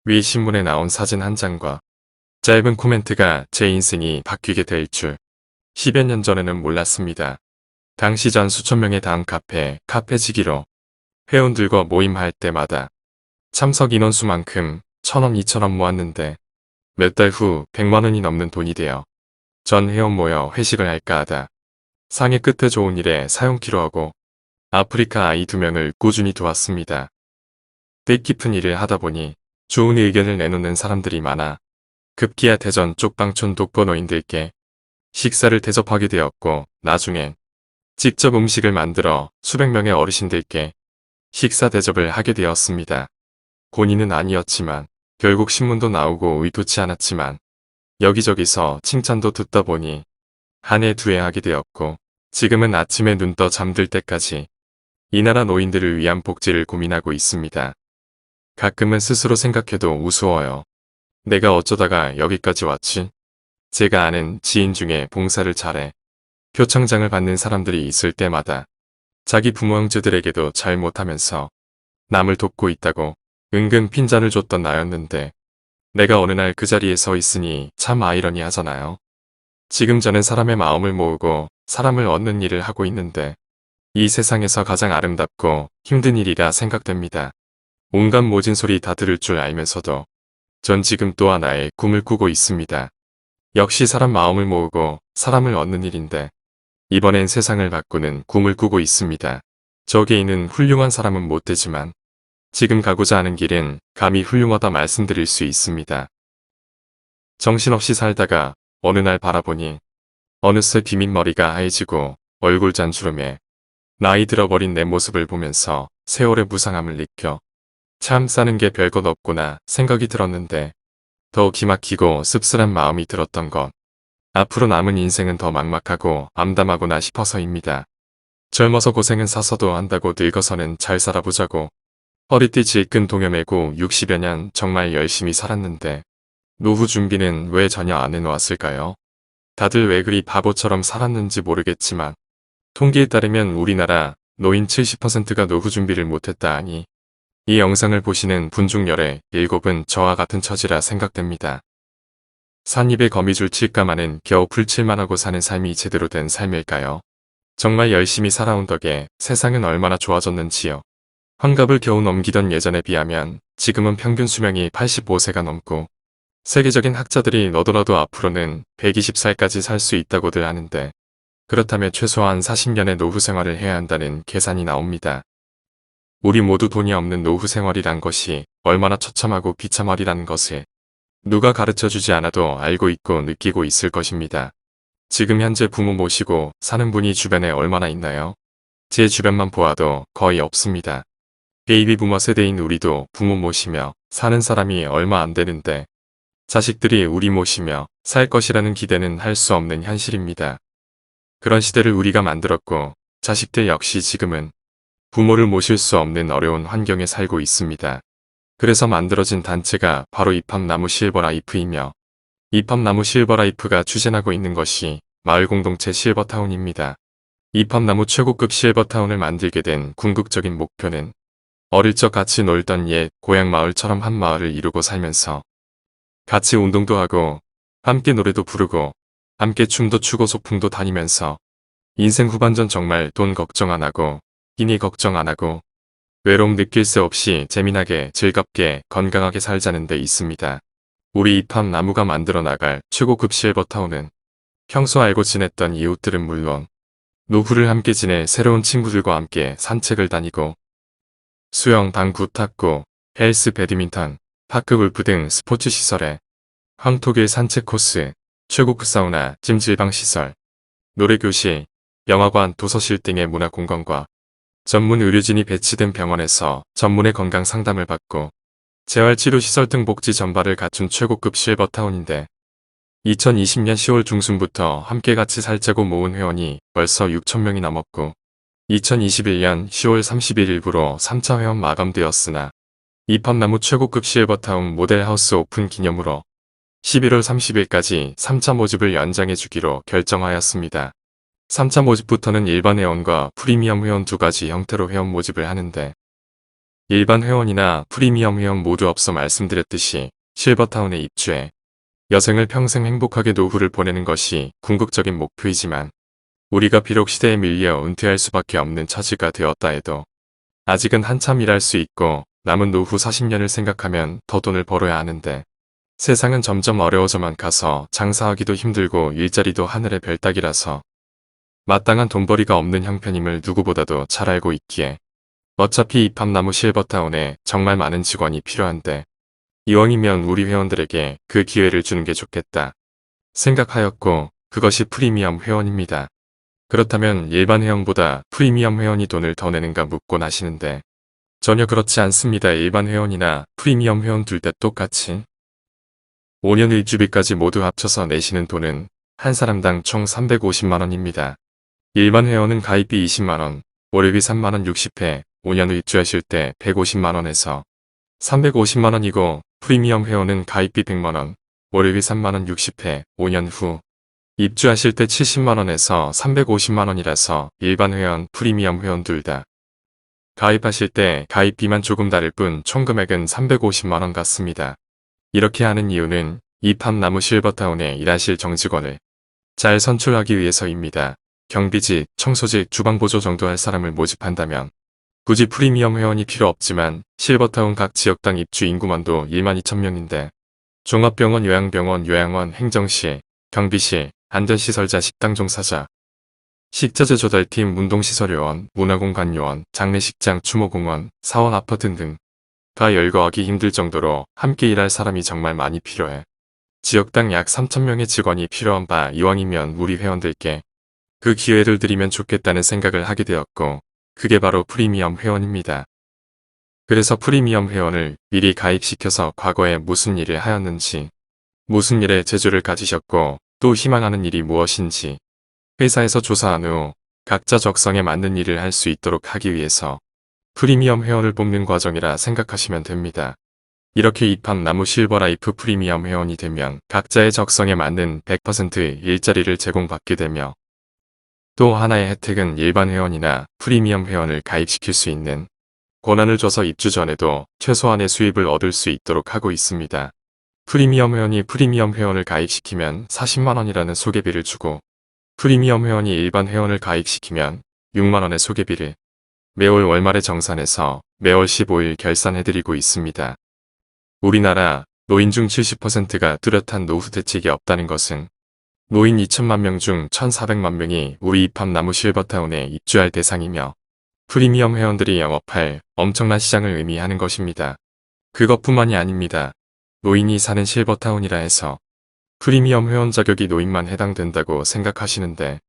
위 신문에 나온 사진 한 장과 짧은 코멘트가 제 인생이 바뀌게 될 줄 10여 년 전에는 몰랐습니다. 당시 전 수천 명에 닿은 카페지기로 회원들과 모임할 때마다 참석 인원수만큼 1,000원, 2,000원 모았는데 몇 달 후 100만 원이 넘는 돈이 되어 전 회원 모여 회식을 할까 하다 상해 끝에 좋은 일에 사용키로 하고 아프리카 아이 2명을 꾸준히 도왔습니다. 뜻깊은 일을 하다 보니 좋은 의견을 내놓는 사람들이 많아 급기야 대전 쪽방촌 독거노인들께 식사를 대접하게 되었고 나중엔 직접 음식을 만들어 수백 명의 어르신들께 식사 대접을 하게 되었습니다. 본인은 아니었지만 결국 신문도 나오고 의도치 않았지만 여기저기서 칭찬도 듣다 보니 한 해 두 해 하게 되었고 지금은 아침에 눈 떠 잠들 때까지 이 나라 노인들을 위한 복지를 고민하고 있습니다. 가끔은 스스로 생각해도 우스워요. 내가 어쩌다가 여기까지 왔지? 제가 아는 지인 중에 봉사를 잘해 표창장을 받는 사람들이 있을 때마다 자기 부모 형제들에게도 잘 못하면서 남을 돕고 있다고 은근 핀잔을 줬던 나였는데 내가 어느 날 그 자리에 서 있으니 참 아이러니하잖아요. 지금 저는 사람의 마음을 모으고 사람을 얻는 일을 하고 있는데 이 세상에서 가장 아름답고 힘든 일이라 생각됩니다. 온갖 모진 소리 다 들을 줄 알면서도 전 지금 또 하나의 꿈을 꾸고 있습니다. 역시 사람 마음을 모으고 사람을 얻는 일인데 이번엔 세상을 바꾸는 꿈을 꾸고 있습니다. 저 개인은 훌륭한 사람은 못 되지만 지금 가고자 하는 길은 감히 훌륭하다 말씀드릴 수 있습니다. 정신없이 살다가 어느 날 바라보니 어느새 비민머리가 하얘지고 얼굴 잔주름에 나이 들어버린 내 모습을 보면서 세월의 무상함을 느껴 참 사는 게 별것 없구나 생각이 들었는데 더 기막히고 씁쓸한 마음이 들었던 것. 앞으로 남은 인생은 더 막막하고 암담하구나 싶어서입니다. 젊어서 고생은 사서도 한다고 늙어서는 잘 살아보자고 허리띠 질끈 동여매고 60여 년 정말 열심히 살았는데 노후 준비는 왜 전혀 안 해놓았을까요? 다들 왜 그리 바보처럼 살았는지 모르겠지만 통계에 따르면 우리나라 노인 70%가 노후 준비를 못했다 하니 이 영상을 보시는 분 중 열의 7은 저와 같은 처지라 생각됩니다. 산입에 거미줄 칠까마는 겨우 풀칠만 하고 사는 삶이 제대로 된 삶일까요? 정말 열심히 살아온 덕에 세상은 얼마나 좋아졌는지요. 환갑을 겨우 넘기던 예전에 비하면 지금은 평균 수명이 85세가 넘고 세계적인 학자들이 너도나도 앞으로는 120살까지 살 수 있다고들 하는데 그렇다면 최소한 40년의 노후 생활을 해야 한다는 계산이 나옵니다. 우리 모두 돈이 없는 노후 생활이란 것이 얼마나 처참하고 비참하리라는 것을 누가 가르쳐주지 않아도 알고 있고 느끼고 있을 것입니다. 지금 현재 부모 모시고 사는 분이 주변에 얼마나 있나요? 제 주변만 보아도 거의 없습니다. 베이비 부머 세대인 우리도 부모 모시며 사는 사람이 얼마 안 되는데 자식들이 우리 모시며 살 것이라는 기대는 할 수 없는 현실입니다. 그런 시대를 우리가 만들었고 자식들 역시 지금은 부모를 모실 수 없는 어려운 환경에 살고 있습니다. 그래서 만들어진 단체가 바로 입합나무 실버라이프이며 입합나무 실버라이프가 추진하고 있는 것이 마을공동체 실버타운입니다. 입합나무 최고급 실버타운을 만들게 된 궁극적인 목표는 어릴 적 같이 놀던 옛 고향 마을처럼 한 마을을 이루고 살면서 같이 운동도 하고 함께 노래도 부르고 함께 춤도 추고 소풍도 다니면서 인생 후반전 정말 돈 걱정 안 하고 끼니 걱정 안 하고 외로움 느낄 새 없이 재미나게 즐겁게 건강하게 살자는 데 있습니다. 우리 입합나무가 만들어 나갈 최고급 실버타운은 평소 알고 지냈던 이웃들은 물론 노후를 함께 지낼 새로운 친구들과 함께 산책을 다니고 수영, 당구, 탁구, 헬스, 배드민턴, 파크 골프 등 스포츠 시설에 황토길 산책 코스, 최고급 사우나, 찜질방 시설, 노래교실, 영화관, 도서실 등의 문화공간과 전문 의료진이 배치된 병원에서 전문의 건강 상담을 받고 재활치료시설 등 복지 전반을 갖춘 최고급 실버타운인데 2020년 10월 중순부터 함께 같이 살자고 모은 회원이 벌써 6,000명이 넘었고 2021년 10월 31일부로 3차 회원 마감되었으나 입합나무 최고급 실버타운 모델하우스 오픈 기념으로 11월 30일까지 3차 모집을 연장해 주기로 결정하였습니다. 3차 모집부터는 일반 회원과 프리미엄 회원 두 가지 형태로 회원 모집을 하는데 일반 회원이나 프리미엄 회원 모두 앞서 말씀드렸듯이 실버타운에 입주해 여생을 평생 행복하게 노후를 보내는 것이 궁극적인 목표이지만 우리가 비록 시대에 밀려 은퇴할 수밖에 없는 처지가 되었다 해도 아직은 한참 일할 수 있고 남은 노후 40년을 생각하면 더 돈을 벌어야 하는데 세상은 점점 어려워져만 가서 장사하기도 힘들고 일자리도 하늘의 별 따기라서 마땅한 돈벌이가 없는 형편임을 누구보다도 잘 알고 있기에 어차피 이 팜나무 실버타운에 정말 많은 직원이 필요한데 이왕이면 우리 회원들에게 그 기회를 주는 게 좋겠다 생각하였고 그것이 프리미엄 회원입니다. 그렇다면 일반 회원보다 프리미엄 회원이 돈을 더 내는가 묻곤 하시는데 전혀 그렇지 않습니다. 일반 회원이나 프리미엄 회원 둘 다 똑같이 5년 일주비까지 모두 합쳐서 내시는 돈은 한 사람당 총 350만원입니다. 일반 회원은 가입비 20만원, 월요비 3만원 60회, 5년 후 입주하실 때 150만원에서 350만원이고 프리미엄 회원은 가입비 100만원, 월요비 3만원 60회, 5년 후 입주하실 때 70만원에서 350만원이라서 일반 회원, 프리미엄 회원 둘 다 가입하실 때 가입비만 조금 다를 뿐 총 금액은 350만원 같습니다. 이렇게 하는 이유는 이 팜나무 실버타운에 일하실 정직원을 잘 선출하기 위해서입니다. 경비직, 청소직, 주방보조 정도 할 사람을 모집한다면 굳이 프리미엄 회원이 필요 없지만 실버타운 각 지역당 입주 인구만도 1만 2천명인데 종합병원, 요양병원, 요양원, 행정실, 경비실, 안전시설자, 식당 종사자, 식자재 조달팀, 운동시설요원, 문화공간요원, 장례식장, 추모공원, 사원, 아파트 등 다 열거하기 힘들 정도로 함께 일할 사람이 정말 많이 필요해. 지역당 약 3천명의 직원이 필요한 바 이왕이면 우리 회원들께 그 기회를 드리면 좋겠다는 생각을 하게 되었고 그게 바로 프리미엄 회원입니다. 그래서 프리미엄 회원을 미리 가입시켜서 과거에 무슨 일을 하였는지, 무슨 일에 재주를 가지셨고 또 희망하는 일이 무엇인지 회사에서 조사한 후 각자 적성에 맞는 일을 할 수 있도록 하기 위해서 프리미엄 회원을 뽑는 과정이라 생각하시면 됩니다. 이렇게 이 팜나무 실버라이프 프리미엄 회원이 되면 각자의 적성에 맞는 100%의 일자리를 제공받게 되며 또 하나의 혜택은 일반 회원이나 프리미엄 회원을 가입시킬 수 있는 권한을 줘서 입주 전에도 최소한의 수입을 얻을 수 있도록 하고 있습니다. 프리미엄 회원이 프리미엄 회원을 가입시키면 40만원이라는 소개비를 주고 프리미엄 회원이 일반 회원을 가입시키면 6만원의 소개비를 매월 월말에 정산해서 매월 15일 결산해드리고 있습니다. 우리나라 노인 중 70%가 뚜렷한 노후 대책이 없다는 것은 노인 2천만 명 중 1,400만 명이 우리 이 팜나무 실버타운에 입주할 대상이며 프리미엄 회원들이 영업할 엄청난 시장을 의미하는 것입니다. 그것뿐만이 아닙니다. 노인이 사는 실버타운이라 해서 프리미엄 회원 자격이 노인만 해당된다고 생각하시는데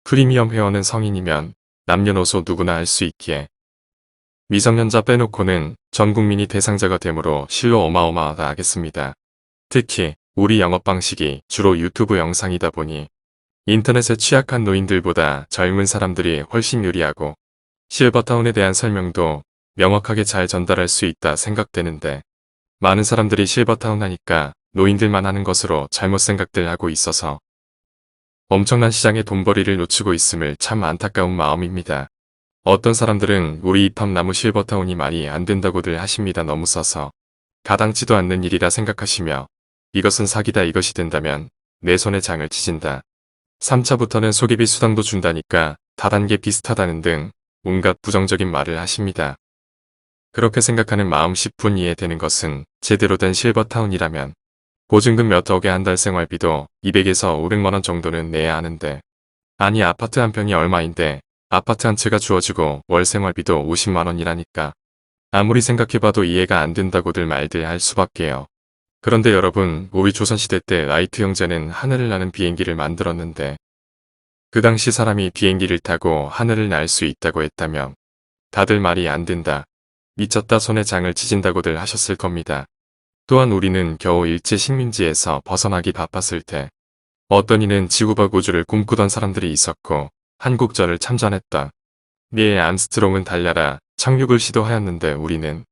프리미엄 회원은 성인이면 남녀노소 누구나 할 수 있기에 미성년자 빼놓고는 전 국민이 대상자가 되므로 실로 어마어마하겠습니다. 특히 우리 영업 방식이 주로 유튜브 영상이다 보니 인터넷에 취약한 노인들보다 젊은 사람들이 훨씬 유리하고 실버타운에 대한 설명도 명확하게 잘 전달할 수 있다 생각되는데 많은 사람들이 실버타운 하니까 노인들만 하는 것으로 잘못 생각들 하고 있어서 엄청난 시장의 돈벌이를 놓치고 있음을 참 안타까운 마음입니다. 어떤 사람들은 우리 이 팜나무 실버타운이 말이 안 된다고들 하십니다. 너무 써서 가당치도 않는 일이라 생각하시며 이것은 사기다 이것이 된다면 내 손에 장을 치진다. 3차부터는 소개비 수당도 준다니까 다단계 비슷하다는 등 온갖 부정적인 말을 하십니다. 그렇게 생각하는 마음 10분 이해되는 것은 제대로 된 실버타운이라면 보증금 몇 억에 한 달 생활비도 200에서 500만원 정도는 내야 하는데 아니 아파트 한 평이 얼마인데 아파트 한 채가 주어지고 월 생활비도 50만원이라니까 아무리 생각해봐도 이해가 안 된다고들 말들 할 수밖에요. 그런데 여러분 우리 조선시대 때 라이트 형제는 하늘을 나는 비행기를 만들었는데 그 당시 사람이 비행기를 타고 하늘을 날 수 있다고 했다면 다들 말이 안 된다. 미쳤다 손에 장을 치진다고들 하셨을 겁니다. 또한 우리는 겨우 일제 식민지에서 벗어나기 바빴을 때 어떤 이는 지구박 우주를 꿈꾸던 사람들이 있었고 한국전을 참전했다. 닐 암스트롱은 달려라 착륙을 시도하였는데 우리는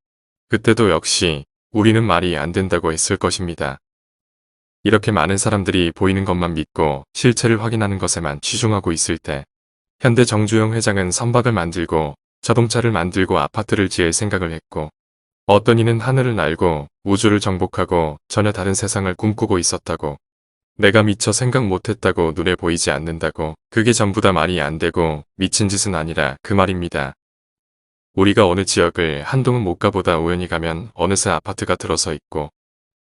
그때도 역시 우리는 말이 안 된다고 했을 것입니다. 이렇게 많은 사람들이 보이는 것만 믿고 실체를 확인하는 것에만 치중하고 있을 때 현대 정주영 회장은 선박을 만들고 자동차를 만들고 아파트를 지을 생각을 했고 어떤 이는 하늘을 날고 우주를 정복하고 전혀 다른 세상을 꿈꾸고 있었다고. 내가 미처 생각 못했다고, 눈에 보이지 않는다고. 그게 전부 다 말이 안 되고 미친 짓은 아니라 그 말입니다. 우리가 어느 지역을 한동안 못 가보다 우연히 가면 어느새 아파트가 들어서 있고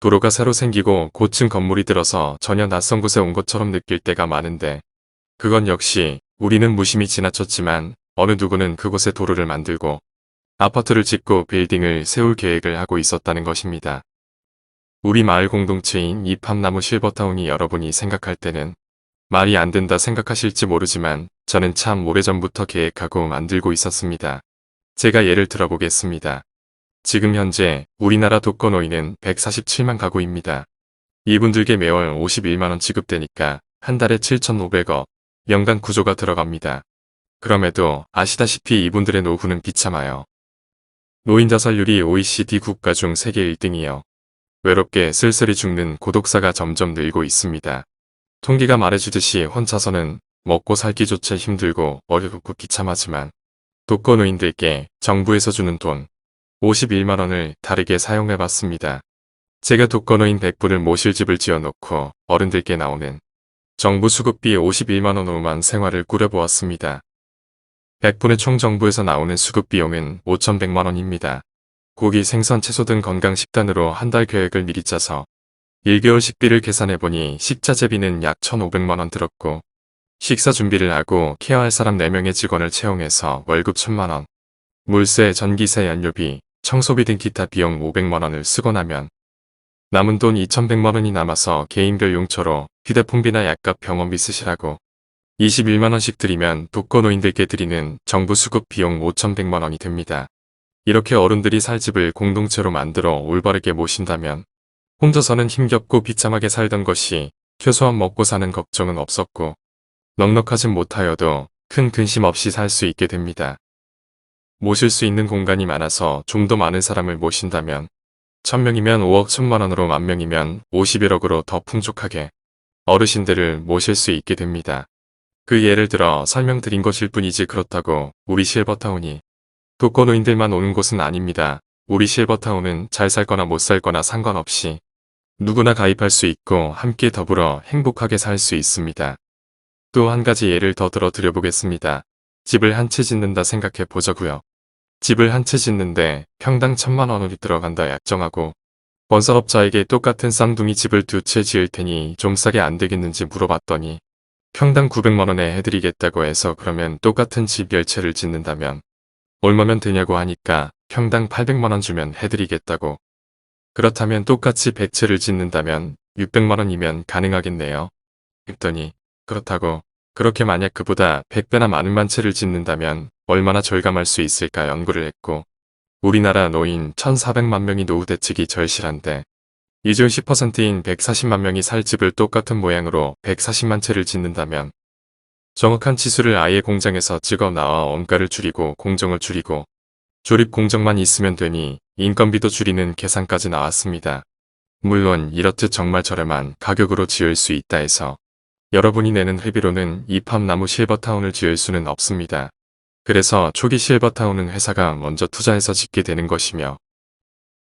도로가 새로 생기고 고층 건물이 들어서 전혀 낯선 곳에 온 것처럼 느낄 때가 많은데, 그건 역시 우리는 무심히 지나쳤지만 어느 누구는 그곳에 도로를 만들고 아파트를 짓고 빌딩을 세울 계획을 하고 있었다는 것입니다. 우리 마을 공동체인 이팝나무 실버타운이 여러분이 생각할 때는 말이 안 된다 생각하실지 모르지만 저는 참 오래전부터 계획하고 만들고 있었습니다. 제가 예를 들어보겠습니다. 지금 현재 우리나라 독거노인은 147만 가구입니다. 이분들께 매월 51만원 지급되니까 한 달에 7,500억, 연간 구조가 들어갑니다. 그럼에도 아시다시피 이분들의 노후는 비참하여 노인 자살률이 OECD 국가 중 세계 1등이요. 외롭게 쓸쓸히 죽는 고독사가 점점 늘고 있습니다. 통계가 말해주듯이 혼자서는 먹고 살기조차 힘들고 어렵고 비참하지만 독거노인들께 정부에서 주는 돈 51만원을 다르게 사용해봤습니다. 제가 독거노인 100분을 모실 집을 지어놓고 어른들께 나오는 정부 수급비 51만원으로만 생활을 꾸려보았습니다. 100분의 총 정부에서 나오는 수급 비용은 5,100만원입니다. 고기, 생선, 채소 등 건강식단으로 한 달 계획을 미리 짜서 1개월 식비를 계산해보니 식자재비는 약 1,500만원 들었고, 식사 준비를 하고 케어할 사람 4명의 직원을 채용해서 월급 1,000만원, 물세, 전기세, 연료비, 청소비 등 기타 비용 500만원을 쓰고 나면 남은 돈 2,100만원이 남아서 개인별 용처로 휴대폰비나 약값, 병원비 쓰시라고 21만원씩 드리면 독거노인들께 드리는 정부 수급 비용 5,100만원이 됩니다. 이렇게 어른들이 살 집을 공동체로 만들어 올바르게 모신다면 혼자서는 힘겹고 비참하게 살던 것이 최소한 먹고 사는 걱정은 없었고 넉넉하진 못하여도 큰 근심 없이 살 수 있게 됩니다. 모실 수 있는 공간이 많아서 좀 더 많은 사람을 모신다면 1,000명이면 5억 1,000만원으로 10,000명이면 51억으로 더 풍족하게 어르신들을 모실 수 있게 됩니다. 그 예를 들어 설명드린 것일 뿐이지 그렇다고 우리 실버타운이 독거노인들만 오는 곳은 아닙니다. 우리 실버타운은 잘 살거나 못 살거나 상관없이 누구나 가입할 수 있고 함께 더불어 행복하게 살 수 있습니다. 또 한 가지 예를 더 드려보겠습니다. 집을 한 채 짓는다 생각해 보자고요. 집을 한 채 짓는데 평당 1,000만원이 들어간다 약정하고 건설업자에게 똑같은 쌍둥이 집을 2채 지을 테니 좀 싸게 안 되겠는지 물어봤더니 평당 900만원에 해드리겠다고 해서 그러면 똑같은 집 10채를 짓는다면 얼마면 되냐고 하니까 평당 800만원 주면 해드리겠다고. 그렇다면 똑같이 100채를 짓는다면 600만원이면 가능하겠네요. 했더니 그렇다고. 그렇게 만약 그보다 100배나 많은 만채를 짓는다면 얼마나 절감할 수 있을까 연구를 했고, 우리나라 노인 1,400만 명이 노후 대책이 절실한데 이 중 10%인 140만 명이 살 집을 똑같은 모양으로 140만 채를 짓는다면 정확한 치수를 아예 공장에서 찍어 나와 원가를 줄이고 공정을 줄이고 조립 공정만 있으면 되니 인건비도 줄이는 계산까지 나왔습니다. 물론 이렇듯 정말 저렴한 가격으로 지을 수 있다 해서 여러분이 내는 회비로는 이팝나무 실버타운을 지을 수는 없습니다. 그래서 초기 실버타운은 회사가 먼저 투자해서 짓게 되는 것이며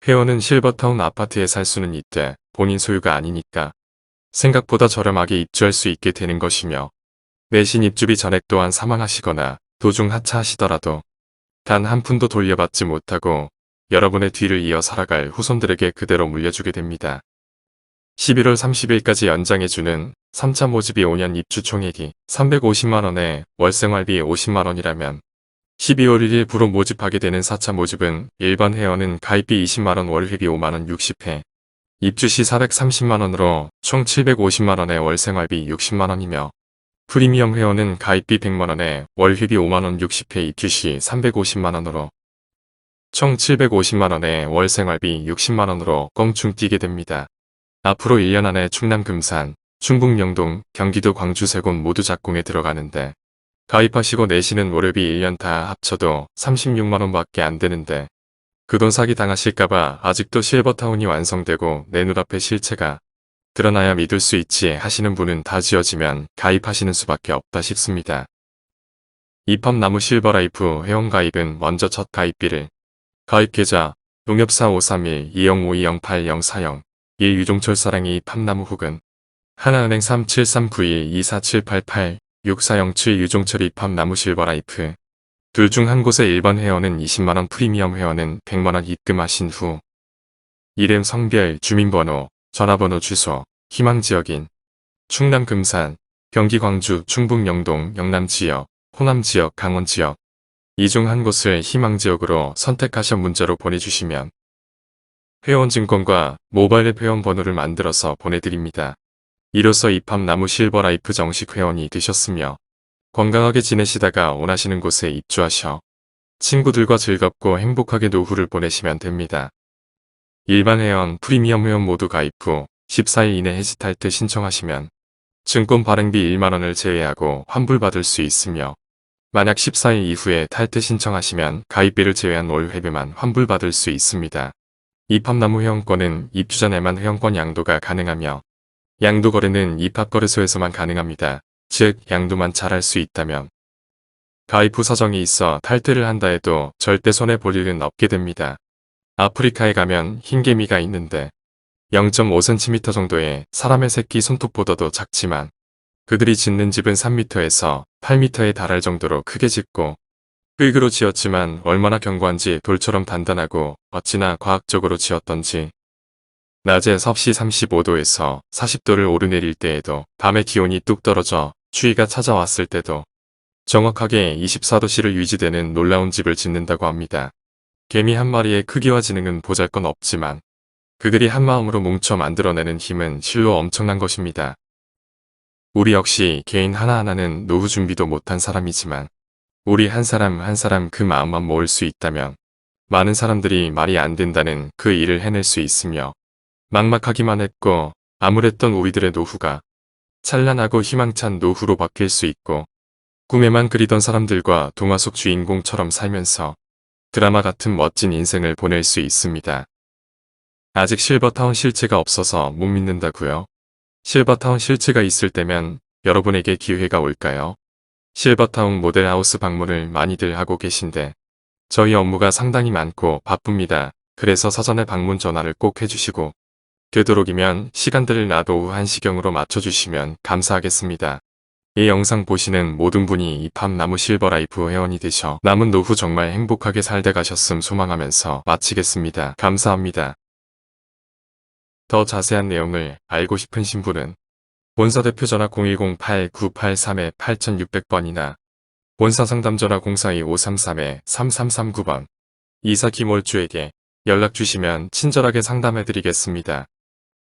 회원은 실버타운 아파트에 살 수는 있되 본인 소유가 아니니까 생각보다 저렴하게 입주할 수 있게 되는 것이며, 내신 입주비 전액 또한 사망하시거나 도중 하차하시더라도 단 한 푼도 돌려받지 못하고 여러분의 뒤를 이어 살아갈 후손들에게 그대로 물려주게 됩니다. 11월 30일까지 연장해주는 3차 모집이 5년 입주 총액이 350만원에 월생활비 50만원이라면 12월 1일 부로 모집하게 되는 4차 모집은 일반 회원은 가입비 20만원, 월회비 5만원 60회, 입주 시 430만원으로 총 750만원에 월생활비 60만원이며 프리미엄 회원은 가입비 100만원에 월회비 5만원 60회, 입주 시 350만원으로 총 750만원에 월생활비 60만원으로 껑충 뛰게 됩니다. 앞으로 1년 안에 충남 금산, 충북 영동, 경기도 광주 3곳 모두 작공에 들어가는데 가입하시고 내시는 월요비 1년 다 합쳐도 36만원밖에 안 되는데 그 돈 사기 당하실까봐 아직도 실버타운이 완성되고 내 눈앞에 실체가 드러나야 믿을 수 있지 하시는 분은 다 지어지면 가입하시는 수밖에 없다 싶습니다. 이팝나무 실버라이프 회원가입은 먼저 첫 가입비를 가입계좌, 농협사 531-2052-08-040 1 유종철 사랑이 팝나무 혹은 하나은행 3739124788 6407 유종철이 팝나무 실버라이프 둘 중 한 곳에 1번 회원은 20만원 프리미엄 회원은 100만원 입금하신 후 이름 성별 주민번호 전화번호 주소 희망지역인 충남 금산 경기 광주 충북 영동 영남지역 호남지역 강원지역 이 중 한 곳을 희망지역으로 선택하셔 문자로 보내주시면 회원 증권과 모바일 앱 회원 번호를 만들어서 보내드립니다. 이로써 이팝나무 실버라이프 정식 회원이 되셨으며 건강하게 지내시다가 원하시는 곳에 입주하셔 친구들과 즐겁고 행복하게 노후를 보내시면 됩니다. 일반 회원, 프리미엄 회원 모두 가입 후 14일 이내 해지 탈퇴 신청하시면 증권 발행비 1만원을 제외하고 환불받을 수 있으며 만약 14일 이후에 탈퇴 신청하시면 가입비를 제외한 월 회비만 환불받을 수 있습니다. 이팝나무 회원권은 입주 전에만 회원권 양도가 가능하며 양도 거래는 이팝거래소에서만 가능합니다. 즉 양도만 잘할 수 있다면 가입 후 사정이 있어 탈퇴를 한다 해도 절대 손해볼 일은 없게 됩니다. 아프리카에 가면 흰개미가 있는데 0.5cm 정도의 사람의 새끼 손톱보다도 작지만 그들이 짓는 집은 3m에서 8m에 달할 정도로 크게 짓고 흙으로 지었지만 얼마나 견고한지 돌처럼 단단하고 어찌나 과학적으로 지었던지 낮에 섭씨 35도에서 40도를 오르내릴 때에도 밤에 기온이 뚝 떨어져 추위가 찾아왔을 때도 정확하게 24도씨를 유지되는 놀라운 집을 짓는다고 합니다. 개미 한 마리의 크기와 지능은 보잘것 없지만 그들이 한마음으로 뭉쳐 만들어내는 힘은 실로 엄청난 것입니다. 우리 역시 개인 하나하나는 노후 준비도 못한 사람이지만 우리 한 사람 한 사람 그 마음만 모을 수 있다면 많은 사람들이 말이 안 된다는 그 일을 해낼 수 있으며 막막하기만 했고 암울했던 우리들의 노후가 찬란하고 희망찬 노후로 바뀔 수 있고 꿈에만 그리던 사람들과 동화 속 주인공처럼 살면서 드라마 같은 멋진 인생을 보낼 수 있습니다. 아직 실버타운 실체가 없어서 못 믿는다고요? 실버타운 실체가 있을 때면 여러분에게 기회가 올까요? 실버타운 모델하우스 방문을 많이들 하고 계신데 저희 업무가 상당히 많고 바쁩니다. 그래서 사전에 방문 전화를 꼭 해주시고 되도록이면 시간들을 낮 오후 1시경으로 맞춰주시면 감사하겠습니다. 이 영상 보시는 모든 분이 이팝나무 실버라이프 회원이 되셔 남은 노후 정말 행복하게 살다 가셨음 소망하면서 마치겠습니다. 감사합니다. 더 자세한 내용을 알고 싶으신 분은 본사 대표 전화 010-8983-8600번이나 본사 상담 전화 042-533-3339번 이사 김월주에게 연락 주시면 친절하게 상담해드리겠습니다.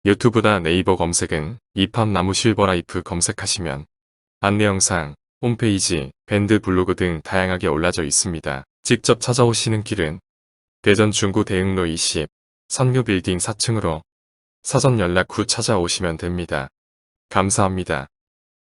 유튜브나 네이버 검색은 이팝나무 실버라이프 검색하시면 안내 영상, 홈페이지, 밴드 블로그 등 다양하게 올라져 있습니다. 직접 찾아오시는 길은 대전 중구 대흥로 20 선묘빌딩 4층으로 사전 연락 후 찾아오시면 됩니다. 감사합니다.